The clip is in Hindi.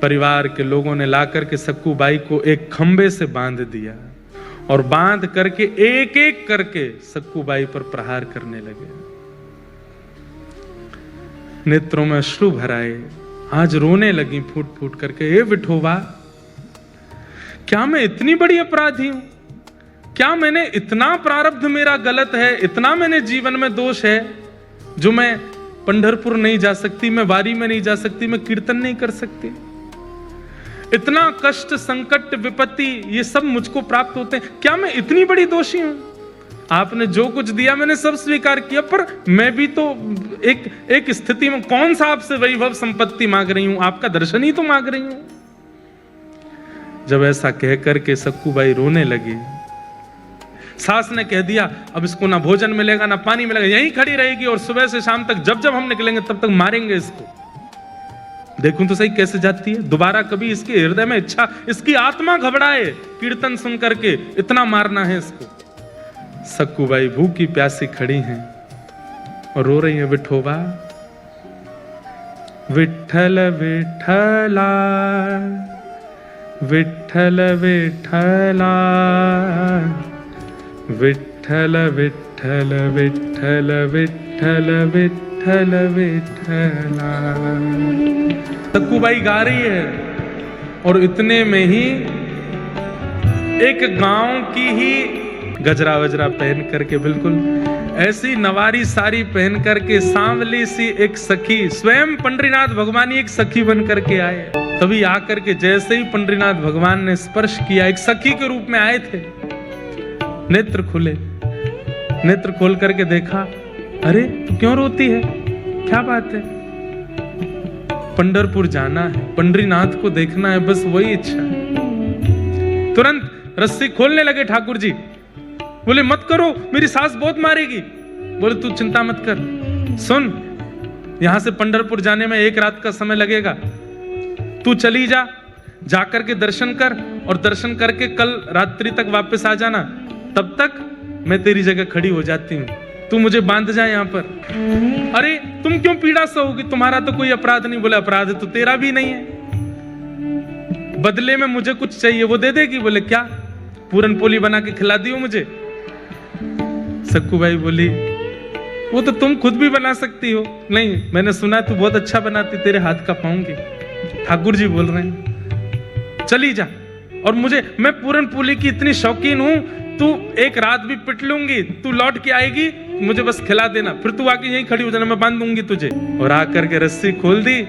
परिवार के लोगों ने लाकर के सक्कू बाई को एक खंबे से बांध दिया और बांध करके एक एक करके सक्कू बाई पर प्रहार करने लगे। नेत्रों में अश्रु भर आए, आज रोने लगी फूट फूट करके। ए विठोबा, क्या मैं इतनी बड़ी अपराधी हूं? क्या मैंने इतना प्रारब्ध मेरा गलत है, इतना मैंने जीवन में दोष है जो मैं पंढरपुर नहीं जा सकती, मैं वारी में नहीं जा सकती, मैं कीर्तन नहीं कर सकती? इतना कष्ट, संकट, विपत्ति ये सब मुझको प्राप्त होते हैं, क्या मैं इतनी बड़ी दोषी हूं? आपने जो कुछ दिया मैंने सब स्वीकार किया, पर मैं भी तो एक स्थिति में कौन सा आपसे वैभव संपत्ति मांग रही हूं, आपका दर्शन ही तो मांग रही हूं। जब ऐसा कह करके सक्कू बाई रोने लगी, सास ने कह दिया अब इसको ना भोजन मिलेगा ना पानी मिलेगा, यहीं खड़ी रहेगी और सुबह से शाम तक जब जब हम निकलेंगे तब तक मारेंगे इसको। देखूं तो सही कैसे जाती है, दोबारा कभी इसके हृदय में इच्छा, इसकी आत्मा घबराए कीर्तन सुन करके, इतना मारना है इसको। सक्कू बाई भूखी प्यासी खड़ी हैं और रो रही है, विठोबा, विठ्ठल विठ्ठला, विठ्ठल विठ्ठला, विठ्ठल विठ्ठल विठ्ठल विठ्ठल विठ्ठल विठ्ठला। सक्कू बाई गा रही है और इतने में ही एक गांव की ही गजरा वजरा पहन करके, बिल्कुल ऐसी नवारी साड़ी पहन करके सांवली सी एक सखी, स्वयं पंडरीनाथ भगवान ही एक सखी बन करके आए। तभी आकर के जैसे ही पंडरीनाथ भगवान ने स्पर्श किया, एक सखी के रूप में आए थे, नेत्र खुले, नेत्र खोल करके देखा, अरे तू क्यों रोती है, क्या बात है? पंढरपुर जाना है, पंडरीनाथ को देखना है, बस वही इच्छा है। तुरंत रस्सी खोलने लगे ठाकुर जी, बोले मत करो, मेरी सास बहुत मारेगी। बोले तू चिंता मत कर, सुन, यहां से पंढरपुर जाने में 1 रात का समय लगेगा, तू चली जा, जाकर के दर्शन कर और दर्शन करके कल रात्रि तक वापस आ जाना, तब तक मैं तेरी जगह खड़ी हो जाती हूं, तू मुझे बांध जा यहां पर। अरे तुम क्यों पीड़ा सहोगी, तुम्हारा तो कोई अपराध नहीं। बोले अपराध तो तेरा भी नहीं है, बदले में मुझे कुछ चाहिए, वो दे देगी। बोले क्या? पूरन पोली बना के खिला दियो मुझे। सक्कू बाई बोली वो तो तुम खुद भी बना सकती हो। नहीं, मैंने सुना तू बहुत अच्छा बनाती, तेरे हाथ का पाऊंगी। ठाकुर जी बोल रहे हैं चली जा, और मैं पूरन पोली की इतनी शौकीन हूं, तू 1 रात भी पिट लूंगी, तू लौट के आएगी, मुझे बस खिला देना, फिर तू आके यहीं खड़ी हो जाना, मैं बांध दूंगी तुझे। और आकर के रस्सी खोल दी